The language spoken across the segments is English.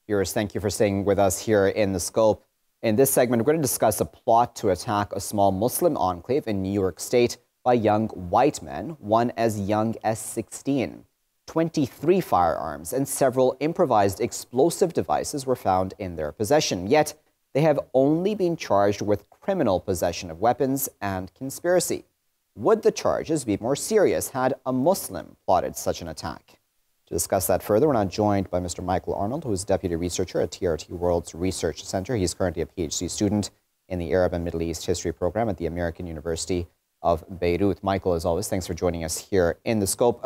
Viewers, thank you for staying with us here in The Scope. In this segment, we're going to discuss a plot to attack a small Muslim enclave in New York State by young white men, one as young as 16. 23 firearms and several improvised explosive devices were found in their possession, yet they have only been charged with criminal possession of weapons and conspiracy. Would the charges be more serious had a Muslim plotted such an attack? To discuss that further, we're now joined by Mr. Michael Arnold, who is Deputy Researcher at TRT World's Research Center. He's currently a PhD student in the Arab and Middle East History program at the American University of Beirut. Michael, as always, thanks for joining us here in The Scope.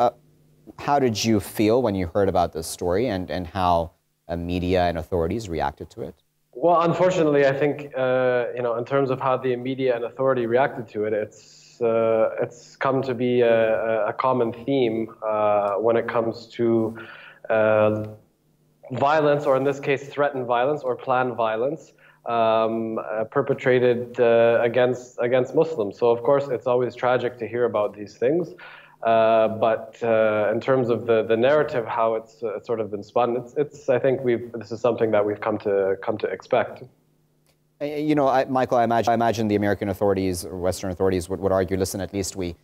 How did you feel when you heard about this story and how media and authorities reacted to it? Well, unfortunately, I think, in terms of how the media and authority reacted to it, it's come to be a common theme when it comes to violence, or in this case, threatened violence or planned violence perpetrated against Muslims. So, of course, it's always tragic to hear about these things. But in terms of the narrative, how it's sort of been spun, I think this is something that we've come to expect. You know, Michael, I imagine the American authorities or Western authorities would argue, listen, at least we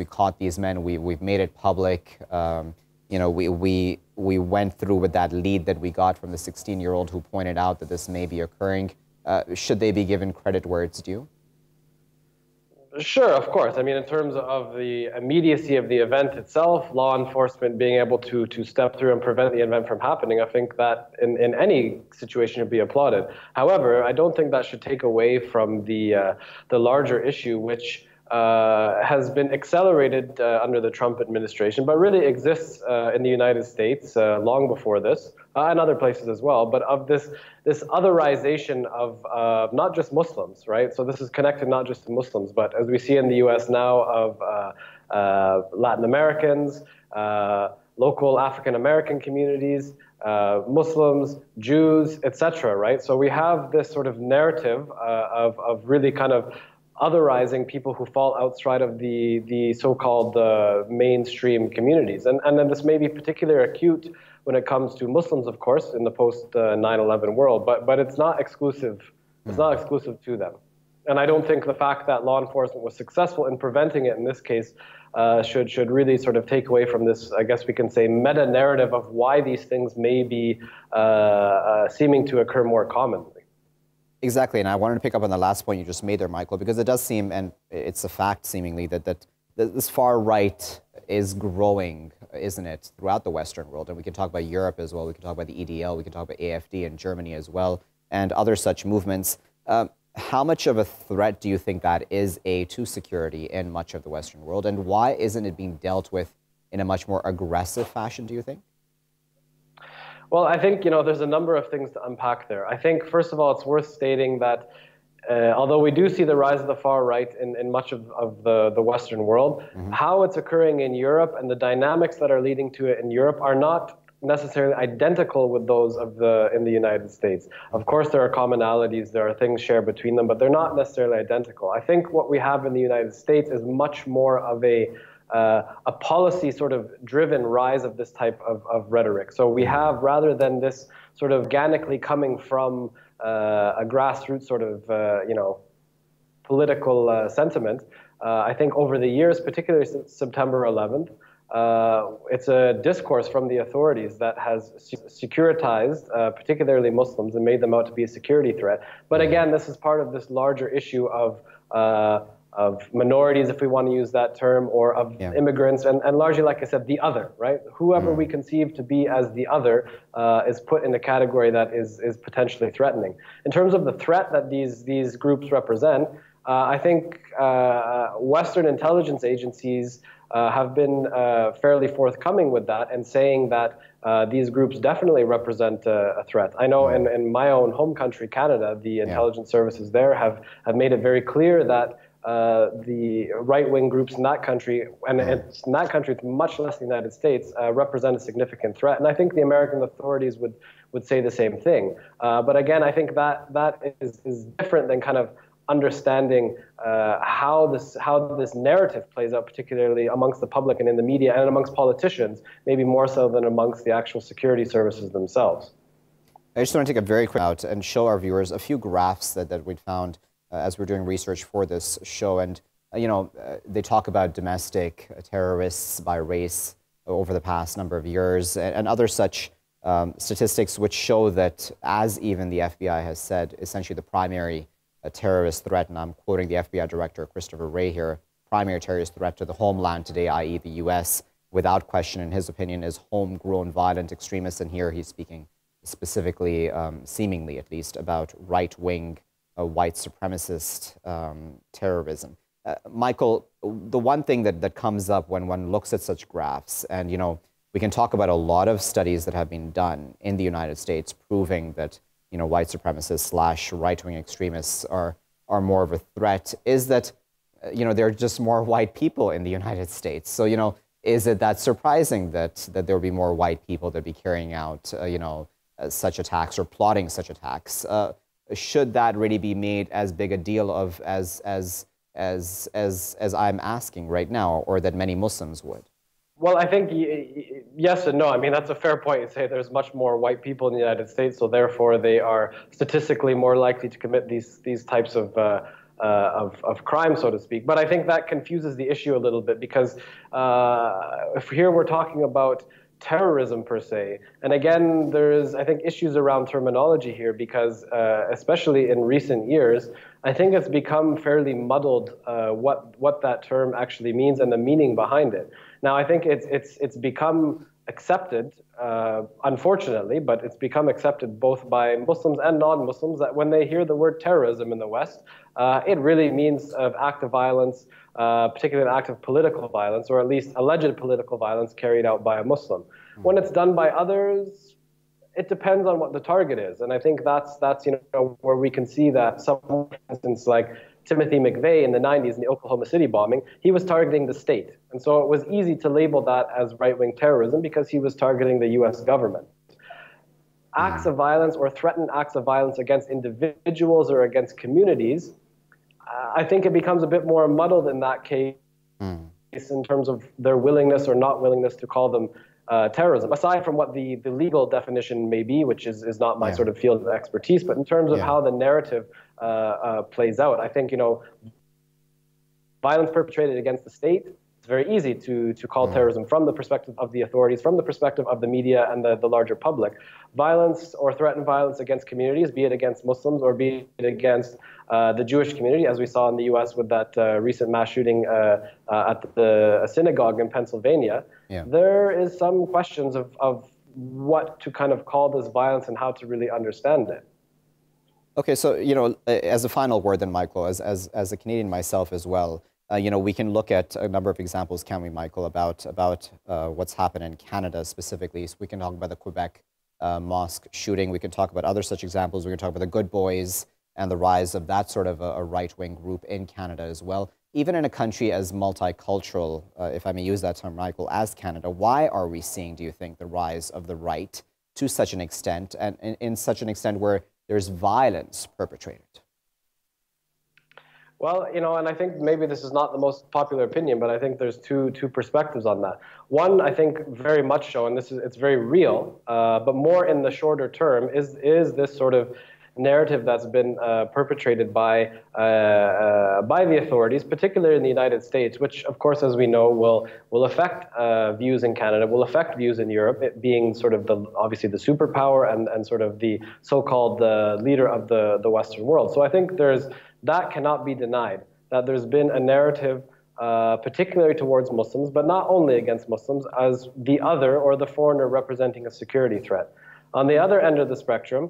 caught these men. We've made it public. We went through with that lead that we got from the 16-year-old who pointed out that this may be occurring. Should they be given credit where it's due? Sure, of course. I mean, in terms of the immediacy of the event itself, law enforcement being able to step through and prevent the event from happening, I think that in any situation should be applauded. However, I don't think that should take away from the larger issue, which has been accelerated under the Trump administration, but really exists in the United States long before this, and other places as well, but of this otherization of not just Muslims, right? So this is connected not just to Muslims, but as we see in the US now, of Latin Americans, local African American communities, Muslims, Jews, etc., right? So we have this sort of narrative of really kind of otherizing people who fall outside of the so-called mainstream communities. And then this may be particularly acute when it comes to Muslims, of course, in the post 9/11 world, but it's not exclusive. It's not exclusive to them. And I don't think the fact that law enforcement was successful in preventing it in this case should really sort of take away from this, I guess we can say, meta-narrative of why these things may be seeming to occur more commonly. Exactly, and I wanted to pick up on the last point you just made there, Michael, because it does seem, and it's a fact seemingly, that this far right is growing, isn't it, throughout the Western world. And we can talk about Europe as well, we can talk about the EDL, we can talk about AFD in Germany as well, and other such movements. How much of a threat do you think that is, to security in much of the Western world, and why isn't it being dealt with in a much more aggressive fashion, do you think? Well, I think, there's a number of things to unpack there. I think, first of all, it's worth stating that although we do see the rise of the far right in much of the Western world, how it's occurring in Europe and the dynamics that are leading to it in Europe are not necessarily identical with those in the United States. Of course, there are commonalities, there are things shared between them, but they're not necessarily identical. I think what we have in the United States is much more of a policy sort of driven rise of this type of rhetoric. So we have, rather than this sort of organically coming from a grassroots sort of, political sentiment, I think over the years, particularly since September 11th, it's a discourse from the authorities that has securitized, particularly Muslims, and made them out to be a security threat. But again, this is part of this larger issue of minorities, if we want to use that term, or of immigrants, and largely, like I said, the other, right? Whoever we conceive to be as the other is put in a category that is potentially threatening. In terms of the threat that these groups represent, I think Western intelligence agencies have been fairly forthcoming with that and saying that these groups definitely represent a threat. I know in my own home country, Canada, the intelligence services there have made it very clear that the right-wing groups in that country, and it's in that country, it's much less the United States, represent a significant threat. And I think the American authorities would say the same thing. But again, I think that is different than kind of understanding how this narrative plays out, particularly amongst the public and in the media and amongst politicians, maybe more so than amongst the actual security services themselves. I just want to take a very quick out and show our viewers a few graphs that we found as we're doing research for this show. And, they talk about domestic terrorists by race over the past number of years and other such statistics which show that, as even the FBI has said, essentially the primary terrorist threat, and I'm quoting the FBI Director Christopher Wray here, primary terrorist threat to the homeland today, i.e. the U.S., without question, in his opinion, is homegrown violent extremists. And here he's speaking specifically, seemingly at least, about right-wing white supremacist terrorism. Michael, the one thing that comes up when one looks at such graphs, and we can talk about a lot of studies that have been done in the United States proving that white supremacists / right-wing extremists are more of a threat, is that there are just more white people in the United States. So is it that surprising that there will be more white people that be carrying out such attacks or plotting such attacks? Should that really be made as big a deal of as I'm asking right now, or that many Muslims would? Well, I think yes and no. I mean, that's a fair point. You say there's much more white people in the United States, so therefore they are statistically more likely to commit these types of crime, so to speak. But I think that confuses the issue a little bit, because if here we're talking about terrorism per se, and again, there's, I think, issues around terminology here, because especially in recent years, I think it's become fairly muddled what that term actually means and the meaning behind it. Now, I think it's become accepted, unfortunately, but it's become accepted both by Muslims and non-Muslims that when they hear the word terrorism in the West, it really means an act of violence, particularly an act of political violence, or at least alleged political violence carried out by a Muslim. When it's done by others, it depends on what the target is. And I think that's where we can see that someone, for instance, like Timothy McVeigh in the 90s in the Oklahoma City bombing, he was targeting the state. And so it was easy to label that as right-wing terrorism because he was targeting the US government. Acts of violence or threatened acts of violence against individuals or against communities, I think it becomes a bit more muddled in that case in terms of their willingness or not willingness to call them terrorism, aside from what the legal definition may be, which is not my sort of field of expertise, but in terms of how the narrative plays out. I think, violence perpetrated against the state, it's very easy to call terrorism from the perspective of the authorities, from the perspective of the media and the larger public. Violence or threatened violence against communities, be it against Muslims or be it against the Jewish community, as we saw in the U.S. with that recent mass shooting at a synagogue in Pennsylvania, there is some questions of what to kind of call this violence and how to really understand it. Okay, so, as a final word then, Michael, as a Canadian myself as well, we can look at a number of examples, can we, Michael, about what's happened in Canada specifically. So we can talk about the Quebec mosque shooting. We can talk about other such examples. We can talk about the Good Boys and the rise of that sort of a right-wing group in Canada as well. Even in a country as multicultural, if I may use that term, Michael, as Canada, why are we seeing, do you think, the rise of the right to such an extent, and in such an extent where there's violence perpetrated? Well, and I think maybe this is not the most popular opinion, but I think there's two perspectives on that. One, I think very much so, and it's very real, but more in the shorter term, is this sort of narrative that's been perpetrated by the authorities, particularly in the United States, which, of course, as we know, will affect views in Canada, will affect views in Europe, it being sort of obviously the superpower and sort of the so-called leader of the Western world. So I think that cannot be denied, that there's been a narrative, particularly towards Muslims, but not only against Muslims, as the other or the foreigner representing a security threat. On the other end of the spectrum,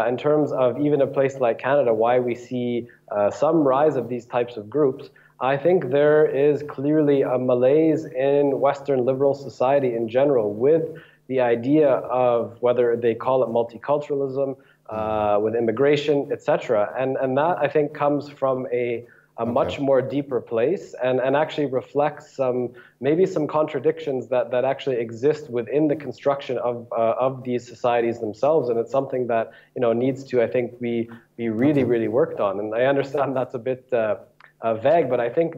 in terms of even a place like Canada, why we see some rise of these types of groups, I think there is clearly a malaise in Western liberal society in general with the idea of whether they call it multiculturalism, with immigration, etc. And that, I think, comes from a much more deeper place and actually reflects maybe some contradictions that actually exist within the construction of these societies themselves. And it's something that needs to, I think, be really worked on. And I understand that's a bit vague, but I think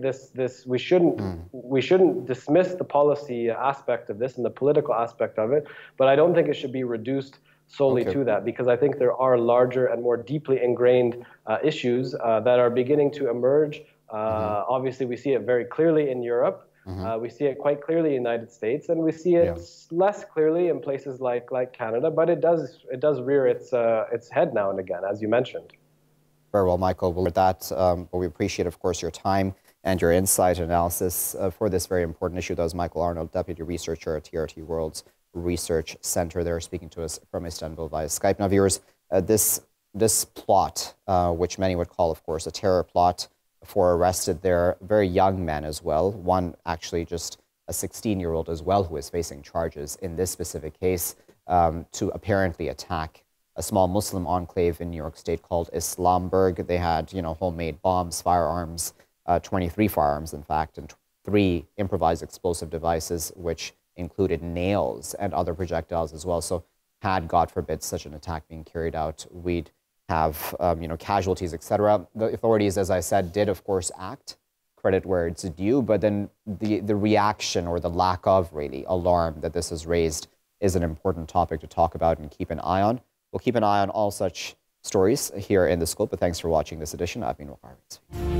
we shouldn't dismiss the policy aspect of this and the political aspect of it. But I don't think it should be reduced solely to that, because I think there are larger and more deeply ingrained issues that are beginning to emerge. Obviously, we see it very clearly in Europe. We see it quite clearly in the United States, and we see it less clearly in places like Canada. But it does rear its head now and again, as you mentioned. Very well, Michael. Well, with that, we appreciate, of course, your time and your insight and analysis for this very important issue. That was Michael Arnold, Deputy Researcher at TRT World's Research Center. They're speaking to us from Istanbul via Skype. Now, viewers, this plot, which many would call, of course, a terror plot, for arrested there very young men as well. One actually just a 16-year-old as well who is facing charges in this specific case to apparently attack a small Muslim enclave in New York State called Islamberg. They had, homemade bombs, firearms, 23 firearms, in fact, and 3 improvised explosive devices, which included nails and other projectiles as well. So had, God forbid, such an attack being carried out, we'd have, casualties, etc. The authorities, as I said, did, of course, act, credit where it's due, but then the reaction or the lack of, really, alarm that this has raised is an important topic to talk about and keep an eye on. We'll keep an eye on all such stories here in The Scope, but thanks for watching this edition. I've been Michael Arnold.